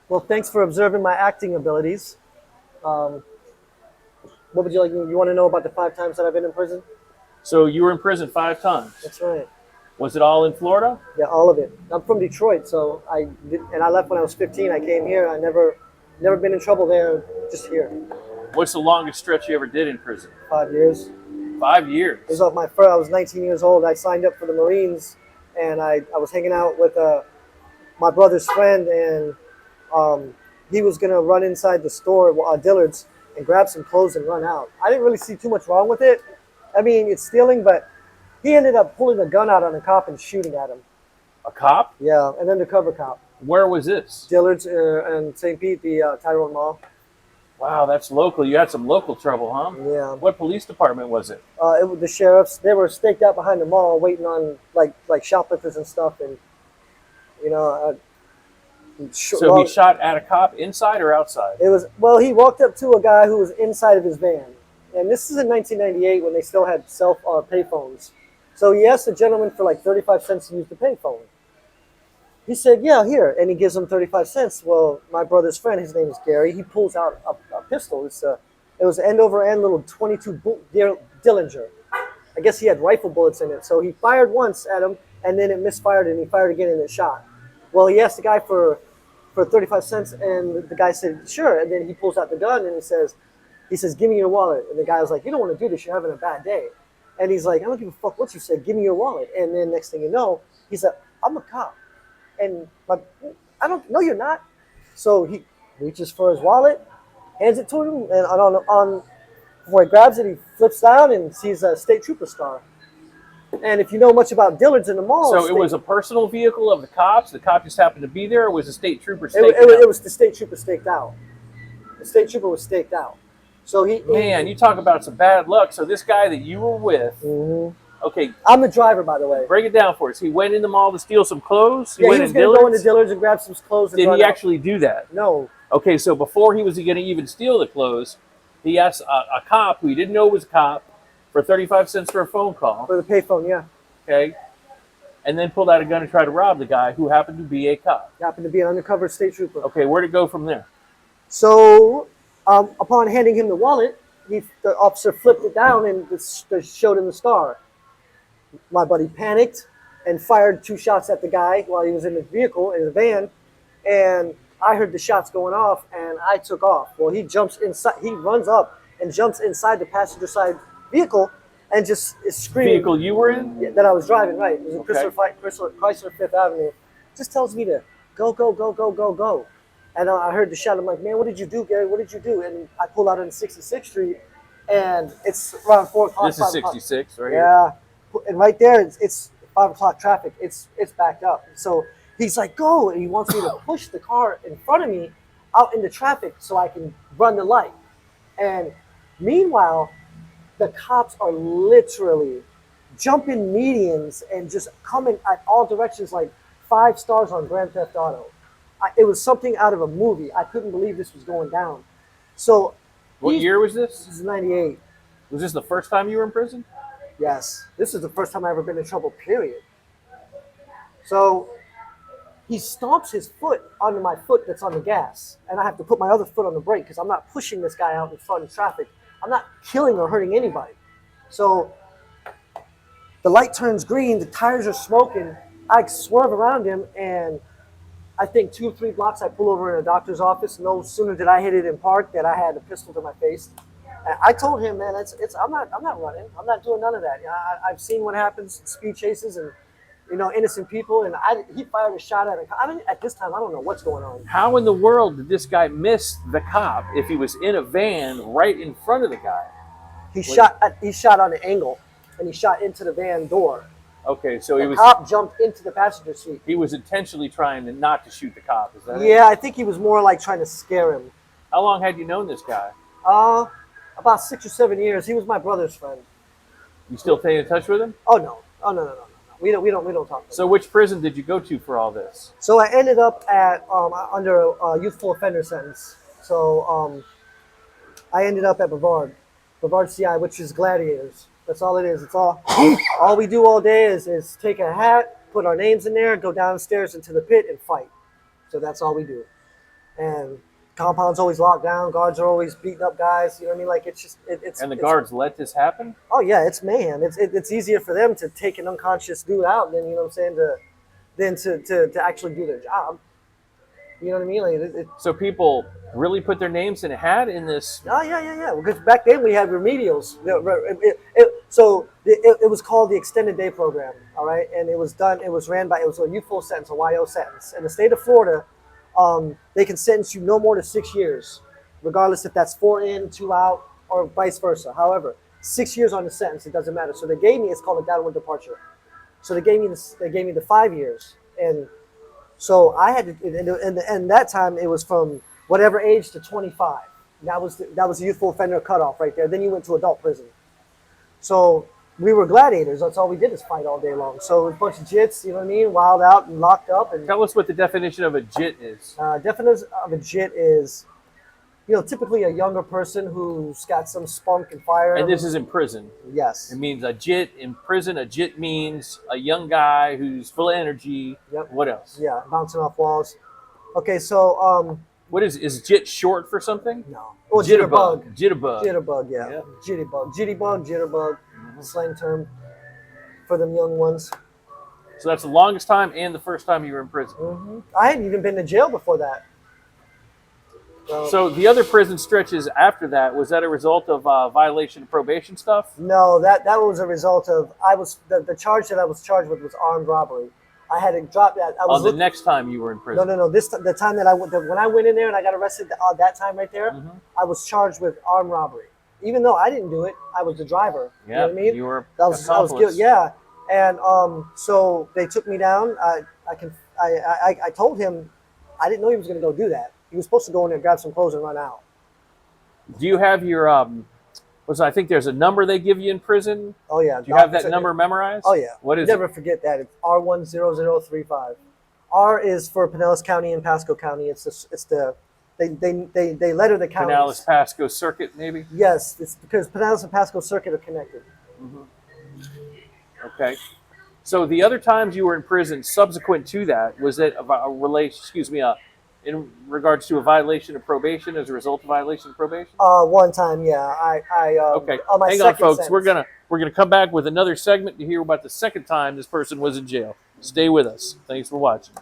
Well, thanks for observing my acting abilities. Um, what would you like? You want to know about the 5 times that I've been in prison? So you were in prison 5 times. That's right. Was it all in Florida? Yeah, all of it. I'm from Detroit, so I left when I was 15. I came here. I never been in trouble there. Just here. What's the longest stretch you ever did in prison? 5 years. 5 years. It was off my first. I was 19 years old. I signed up for the Marines, and I was hanging out with my brother's friend, and um, he was gonna run inside the store, Dillard's, and grab some clothes and run out. I didn't really see too much wrong with it. I mean, it's stealing, but he ended up pulling a gun out on a cop and shooting at him. A cop? Yeah, an undercover cop. Where was this? Dillard's in St. Pete, the Tyrone Mall. Wow, that's local. You had some local trouble, huh? Yeah. What police department was it? It was the sheriffs. They were staked out behind the mall, waiting on like shoplifters and stuff. And you know, So he shot at a cop inside or outside? it was he walked up to a guy who was inside of his van, and this is in 1998 when they still had payphones. So he asked the gentleman for like 35 cents to use the payphone. He said, "Yeah, here," and he gives him 35 cents. Well, my brother's friend, his name is Gary. He pulls out a pistol. It was end over end little 22 Dillinger. I guess he had rifle bullets in it. So he fired once at him, and then it misfired, and he fired again, and it shot. Well, he asked the guy for 35 cents, and the guy said, "Sure." And then he pulls out the gun, and he says, "Give me your wallet." And the guy was like, "You don't want to do this. You're having a bad day." And he's like, "I don't give a fuck what you said. Give me your wallet." And then next thing you know, he said, "I'm a cop." And I don't know, you're not. So he reaches for his wallet, hands it to him, and before he grabs it, he flips down and sees a state trooper star. And if you know much about Dillard's in the mall, So it was a personal vehicle of the cops? The cop just happened to be there, or was a state trooper it, staked it, out? it was the state trooper staked out. The state trooper was staked out. So Man, you talk about some bad luck. So this guy that you were with, okay, I'm the driver, by the way. break it down for us. He went in the mall to steal some clothes? Yeah, he went was in going to go into Dillard's? Dillard's and grab some clothes. And Did run he out. actually do that? No. Okay, so before he was going to even steal the clothes, he asked a cop who he didn't know was a cop for 35 cents for a phone call, For the payphone, yeah. okay, and then pulled out a gun and tried to rob the guy who happened to be a cop. Happened to be an undercover state trooper. Okay, where'd it go from there? So, upon handing him the wallet, the officer flipped it down and showed him the star. My buddy panicked and fired 2 shots at the guy while he was in the vehicle, in the van, and I heard the shots going off, and I took off. Well, he jumps inside. He runs up and jumps inside the passenger side vehicle and just is screaming. Vehicle you were in? That I was driving, right. It was a Okay. Chrysler Fifth Avenue. Just tells me to go, go, go, go, go, go. And I heard the shot. I'm like, "Man, what did you do, Gary? What did you do?" And I pull out on 66th Street, and it's around 4 o'clock. This is 66, right? Yeah, and right there, it's 5 o'clock traffic. It's backed up. So he's like, "Go," and he wants me to push the car in front of me out into traffic so I can run the light. And meanwhile, the cops are literally jumping medians and just coming at all directions like 5 stars on Grand Theft Auto. It was something out of a movie. I couldn't believe this was going down. So What year was this this? is 98. Was this the first time you were in prison? Yes. This is the first time I've ever been in trouble, period. So he stomps his foot onto my foot that's on the gas, and I have to put my other foot on the brake because I'm not pushing this guy out in front of traffic. I'm not killing or hurting anybody. So the light turns green, the tires are smoking. I swerve around him, and I think 2 or 3 blocks I pull over in a doctor's office. No sooner did I hit it in park that I had a pistol to my face. And I told him, "Man, I'm not running. I'm not doing none of that. I've seen what happens in speed chases and innocent people." And he fired a shot at at this time I don't know what's going on. How in the world did this guy miss the cop if he was in a van right in front of the guy? He shot on an angle, and he shot into the van door. Okay, so The cop jumped into the passenger seat. he was intentionally trying not to shoot the cop. Is that it? Yeah, I think he was more like trying to scare him. How long had you known this guy? About 6 or 7 years. He was my brother's friend. You still stay in touch with him? Oh no, no. We don't talk. So which prison did you go to for all this? So I ended up at under a youthful offender sentence. So I ended up at Brevard CI, which is Gladiators. That's all it is. It's all we do all day is take a hat, put our names in there, go downstairs into the pit and fight. So that's all we do. and compound's always locked down. Guards are always beating up guys. You know what I mean? Like it's just it's. And the it's, guards let this happen? Oh yeah, it's mayhem. It's easier for them to take an unconscious dude out than you know what I'm saying to actually do their job. You know what I mean? Like So people really put their names in a hat in this? oh yeah. Because back then we had remedials. It was called the extended day program. All right, and it was done. It was ran by. It was a youthful sentence, a YO sentence. In the state of Florida, they can sentence you no more than 6 years, regardless if that's 4 in, 2 out, or vice versa. However, 6 years on the sentence, it doesn't matter. So they gave me. It's called a downward departure. So they gave me the 5 years, and so I had to, and that time it was from whatever age to 25. That was the youthful offender cutoff right there. Then you went to adult prison. So we were gladiators. That's all we did is fight all day long. So a bunch of jits, you know what I mean, wild out and locked up. And Tell us what the definition of a JIT is. definition of a jit is, typically a younger person who's got some spunk and fire. And this is in prison. Yes. It means a JIT in prison. A JIT means a young guy who's full of energy. Yep. What else? Yeah, bouncing off walls. Okay, so What is JIT short for something? no. Oh, jitterbug. Jitterbug. Jitterbug, yeah. Yeah. Jittybug, jitterbug, slang term for them young ones. So that's the longest time and the first time you were in prison. I hadn't even been to jail before that. So the other prison stretches after that, was that a result of violation of probation stuff? No, that was a result of the charge that I was charged with was armed robbery. I had to drop that. I was The next time you were in prison? No. The time that when I went in there and I got arrested, that time right there, I was charged with armed robbery. Even though I didn't do it, I was the driver. Yeah, you know what I mean? you were I was guilty. Yeah, and so they took me down. I told him I didn't know he was going to go do that. He was supposed to go in there, grab some clothes, and run out. Do you have your I think there's a number they give you in prison? Oh yeah. Do you have that number memorized? Oh yeah. What is Never forget that. It's R10035. R is for Pinellas County and Pasco County. They letter the counties. Pinellas Pasco Circuit, maybe? Yes, it's because Pinellas and Pasco Circuit are connected. Okay. So the other times you were in prison subsequent to that, was it in regards to a violation of probation as a result of violation of probation? One time, yeah. Okay. On my Hang on, folks. sentence. We're gonna come back with another segment to hear about the second time this person was in jail. Stay with us. Thanks for watching.